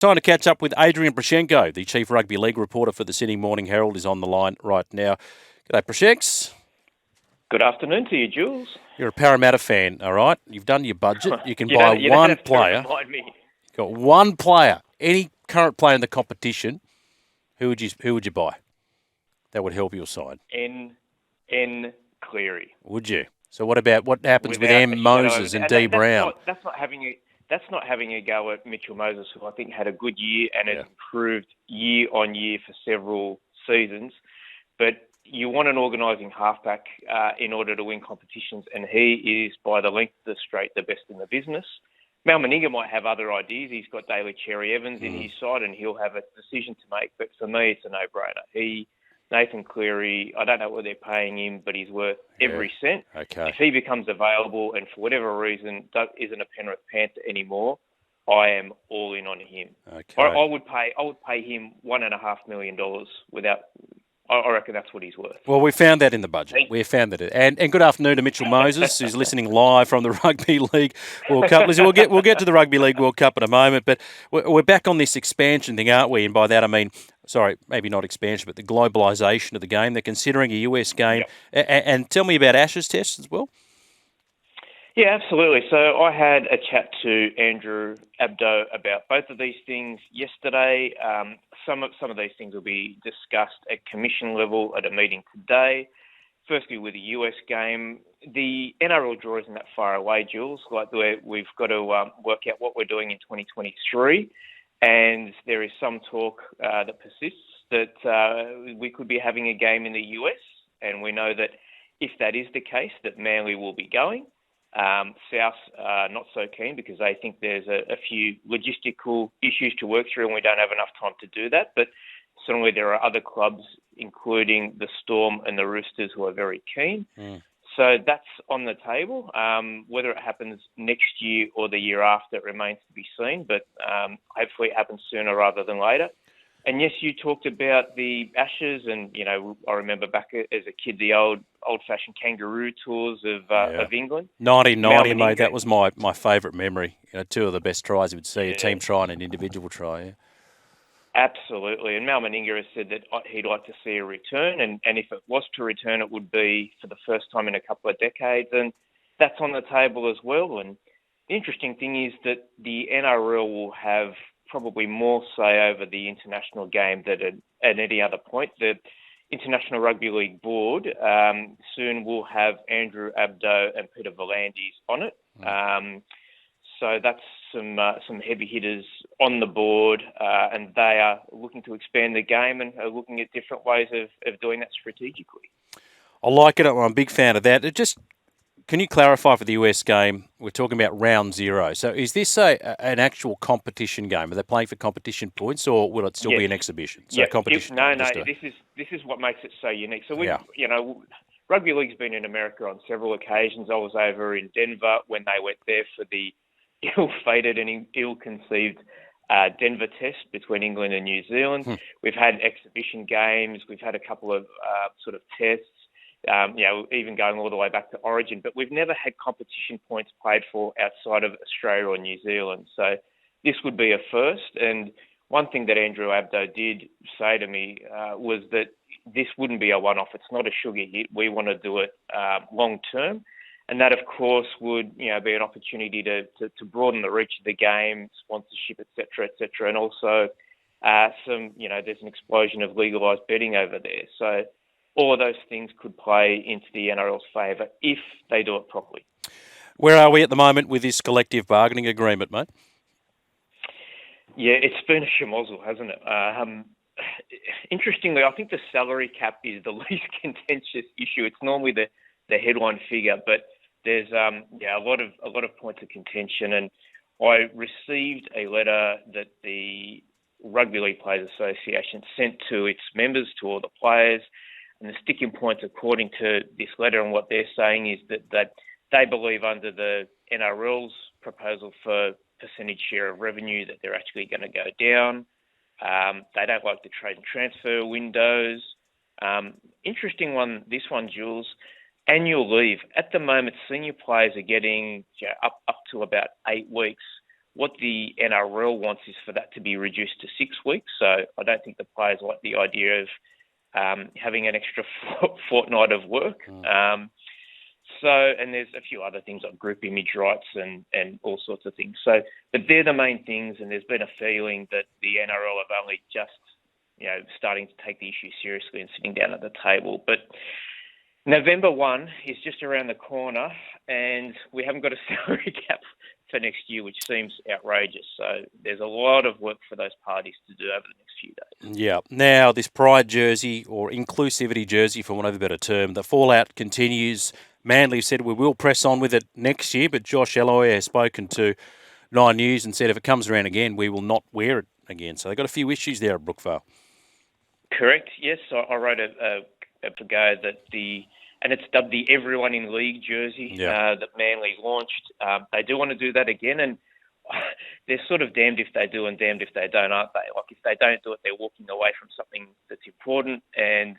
Time to catch up with Adrian Proszenko, the Chief Rugby League reporter for the Sydney Morning Herald, is on the line right now. G'day, Proszenks. Good afternoon to you, Jules. You're a Parramatta fan, all right? You've done your budget. You can you buy don't one have player. To remind me. You've got one player, any current player in the competition. Who would you buy? That would help your side. N. Cleary. Would you? So what happens with M. Moses and D. Brown? That's not having a go at Mitchell Moses, who I think had a good year and has improved year on year for several seasons. But you want an organising halfback in order to win competitions, and he is, by the length of the straight, the best in the business. Mal Meninga might have other ideas. He's got Daly Cherry Evans in his side, and he'll have a decision to make. But for me, it's a no-brainer. Nathan Cleary, I don't know what they're paying him, but he's worth every cent. Okay. If he becomes available and for whatever reason isn't a Penrith Panther anymore, I am all in on him. Okay. I would pay him $1.5 million without. I reckon that's what he's worth. Well, we found that in the budget. We found that, and good afternoon to Mitchell Moses, who's listening live from the Rugby League World Cup. Listen, we'll get to the Rugby League World Cup in a moment, but we're back on this expansion thing, aren't we? And by that I mean, maybe not expansion, but the globalization of the game. They're considering a US game, and tell me about Ashes tests as well. Yeah, absolutely. So I had a chat to Andrew Abdo about both of these things yesterday. Some of these things will be discussed at commission level at a meeting today. Firstly, with the US game, the NRL draw isn't that far away, Jules. We've got to work out what we're doing in 2023, and there is some talk that persists that we could be having a game in the US, and we know that if that is the case, that Manly will be going. South not so keen because they think there's a few logistical issues to work through and we don't have enough time to do that. But certainly there are other clubs, including the Storm and the Roosters, who are very keen. So that's on the table. Whether it happens next year or the year after, it remains to be seen. But hopefully it happens sooner rather than later. And yes, you talked about the Ashes, and I remember back as a kid the old-fashioned kangaroo tours of England. 1990, mate, that was my favourite memory. Two of the best tries you would see, a team try and an individual try. Yeah. Absolutely, and Mal Meninga has said that he'd like to see a return, and if it was to return, it would be for the first time in a couple of decades, and that's on the table as well. And the interesting thing is that the NRL will have probably more say over the international game than at any other point. The International Rugby League Board soon will have Andrew Abdo and Peter V'landys on it. So that's some heavy hitters on the board, and they are looking to expand the game and are looking at different ways of doing that strategically. I like it. I'm a big fan of that. Can you clarify for the US game, we're talking about round zero. So is this an actual competition game? Are they playing for competition points, or will it still be an exhibition? So competition. This is what makes it so unique. So Rugby League's been in America on several occasions. I was over in Denver when they went there for the ill-fated and ill-conceived Denver test between England and New Zealand. We've had exhibition games. We've had a couple of sort of tests. Even going all the way back to Origin, but we've never had competition points played for outside of Australia or New Zealand. So this would be a first. And one thing that Andrew Abdo did say to me was that this wouldn't be a one-off. It's not a sugar hit. We want to do it long term. And that, of course, would be an opportunity to broaden the reach of the game, sponsorship, et cetera, and also there's an explosion of legalised betting over there. So all of those things could play into the NRL's favour if they do it properly. Where are we at the moment with this collective bargaining agreement, mate? Yeah, it's been a schmozzle, hasn't it? Interestingly, I think the salary cap is the least contentious issue. It's normally the headline figure, but there's a lot of points of contention. And I received a letter that the Rugby League Players Association sent to its members, to all the players. And the sticking points, according to this letter and what they're saying, is that they believe under the NRL's proposal for percentage share of revenue that they're actually going to go down. They don't like the trade and transfer windows. Interesting one, this one, Jules. Annual leave. At the moment, senior players are getting up to about 8 weeks, What the NRL wants is for that to be reduced to 6 weeks. So I don't think the players like the idea of having an extra fortnight of work. And there's a few other things like group image rights and all sorts of things. So, but they're the main things, and there's been a feeling that the NRL have only just, starting to take the issue seriously and sitting down at the table. But November 1 is just around the corner, and we haven't got a salary cap for next year, which seems outrageous. So there's a lot of work for those parties to do over the next few days. Yeah. Now, this pride jersey or inclusivity jersey, for want of a better term, the fallout continues. Manly said we will press on with it next year, but Josh Eloy has spoken to Nine News and said if it comes around again, we will not wear it again. So they've got a few issues there at Brookvale. Correct, yes. I wrote a ago that and it's dubbed the Everyone in League jersey that Manly launched. They do want to do that again, and they're sort of damned if they do and damned if they don't, aren't they? Like, if they don't do it, they're walking away from something that's important, and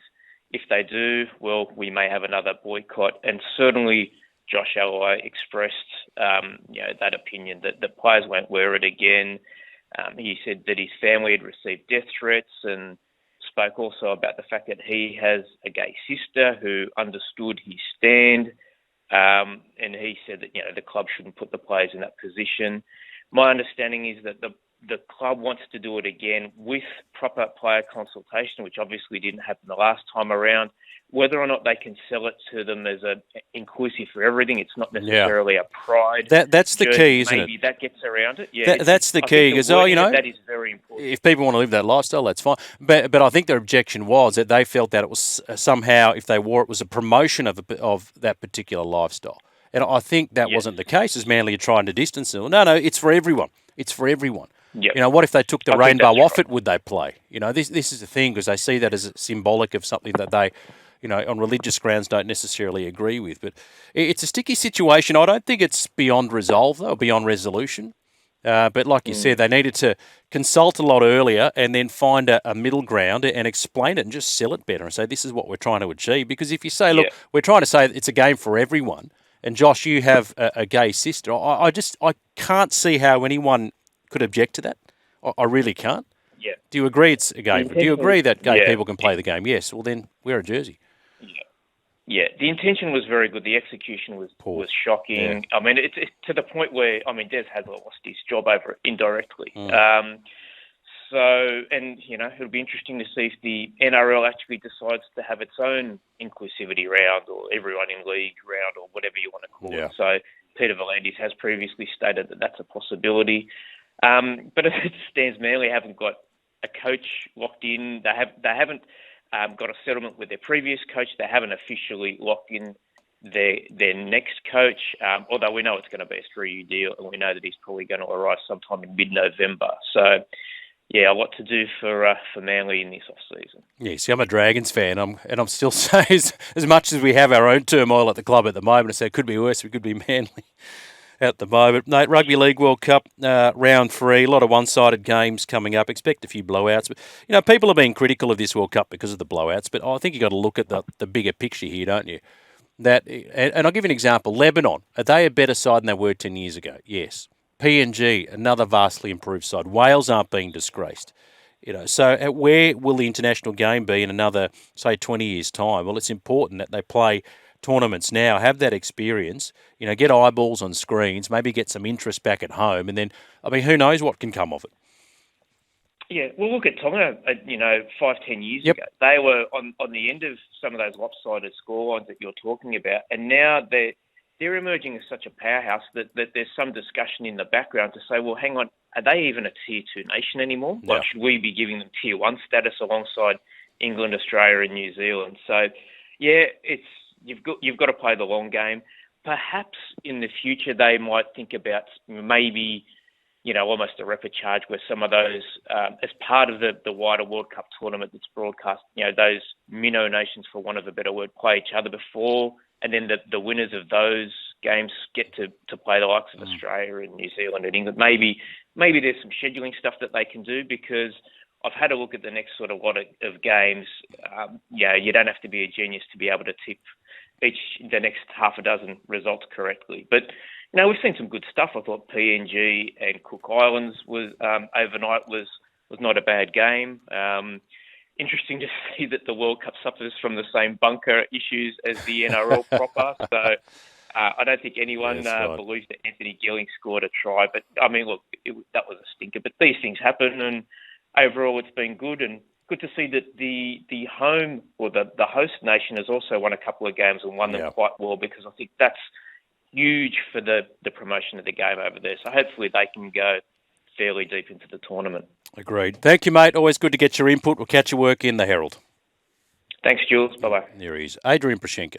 if they do, well, we may have another boycott. And certainly Josh Eloy expressed that opinion that players won't wear it again. He said that his family had received death threats, and spoke also about the fact that he has a gay sister who understood his stand, and he said that the club shouldn't put the players in that position. My understanding is that the club wants to do it again with proper player consultation, which obviously didn't happen the last time around. Whether or not they can sell it to them as a inclusive for everything, it's not necessarily a pride. That's the key, isn't it? Maybe that gets around it. Yeah, that's the key, because that is very important. If people want to live that lifestyle, that's fine. But I think their objection was that they felt that it was somehow, if they wore it, was a promotion of that particular lifestyle. And I think that wasn't the case, as Manly are trying to distance them. No, it's for everyone. It's for everyone. Yep. What if they took the rainbow off it? Would they play? This is the thing, because they see that as symbolic of something that they, on religious grounds don't necessarily agree with. But it's a sticky situation. I don't think it's beyond resolve, though, or beyond resolution. But like you said, they needed to consult a lot earlier and then find a middle ground and explain it and just sell it better and say, this is what we're trying to achieve. Because if you say, look, we're trying to say it's a game for everyone, and Josh, you have a gay sister, I can't see how anyone could object to that. I really can't. Yeah. Do you agree it's a game? Do you agree that gay people can play the game? Yes. Well, then wear a jersey. Yeah, the intention was very good. The execution was shocking. Yeah. I mean, it's to the point where, Des Hasler lost his job over it indirectly. It'll be interesting to see if the NRL actually decides to have its own inclusivity round or everyone in league round or whatever you want to call it. So Peter V'landys has previously stated that that's a possibility. But as it stands, Manly haven't got a coach locked in. They haven't got a settlement with their previous coach. They haven't officially locked in their next coach, although we know it's going to be a 3-year deal, and we know that he's probably going to arrive sometime in mid-November. So, a lot to do for Manly in this off-season. Yeah, see, I'm a Dragons fan, and I'm still saying, as much as we have our own turmoil at the club at the moment, I say it could be worse, we could be Manly at the moment. Mate, Rugby League World Cup, round 3, a lot of one-sided games coming up. Expect a few blowouts. But, people are being critical of this World Cup because of the blowouts, but I think you've got to look at the bigger picture here, don't you? And I'll give you an example. Lebanon, are they a better side than they were 10 years ago? Yes. PNG, another vastly improved side. Wales aren't being disgraced. So where will the international game be in another, say, 20 years' time? Well, it's important that they play tournaments now, have that experience, get eyeballs on screens, maybe get some interest back at home, and then, who knows what can come of it. Yeah, well, look at Tonga, 5-10 years ago. They were on the end of some of those lopsided scorelines that you're talking about, and now they're emerging as such a powerhouse that there's some discussion in the background to say, well, hang on, are they even a Tier 2 nation anymore? Yeah. Like, should we be giving them Tier 1 status alongside England, Australia and New Zealand? So, you've got to play the long game. Perhaps in the future they might think about maybe, almost a repechage where some of those, as part of the wider World Cup tournament that's broadcast, those minnow nations, for want of a better word, play each other before, and then the winners of those games get to play the likes of Australia and New Zealand and England. Maybe there's some scheduling stuff that they can do, because I've had a look at the next sort of lot of games. You don't have to be a genius to be able to tip the next half a dozen results correctly. But, Now, we've seen some good stuff. I thought PNG and Cook Islands was overnight was not a bad game. Interesting to see that the World Cup suffers from the same bunker issues as the NRL proper. So I don't think anyone believes that Anthony Gilling scored a try. But, I mean, look, that was a stinker. But these things happen, and overall it's been good. And good to see that the home or the host nation has also won a couple of games and won them quite well, because I think that's huge for the promotion of the game over there. So hopefully they can go fairly deep into the tournament. Agreed. Thank you, mate. Always good to get your input. We'll catch your work in the Herald. Thanks, Jules. Bye-bye. There he is, Adrian Proszenko.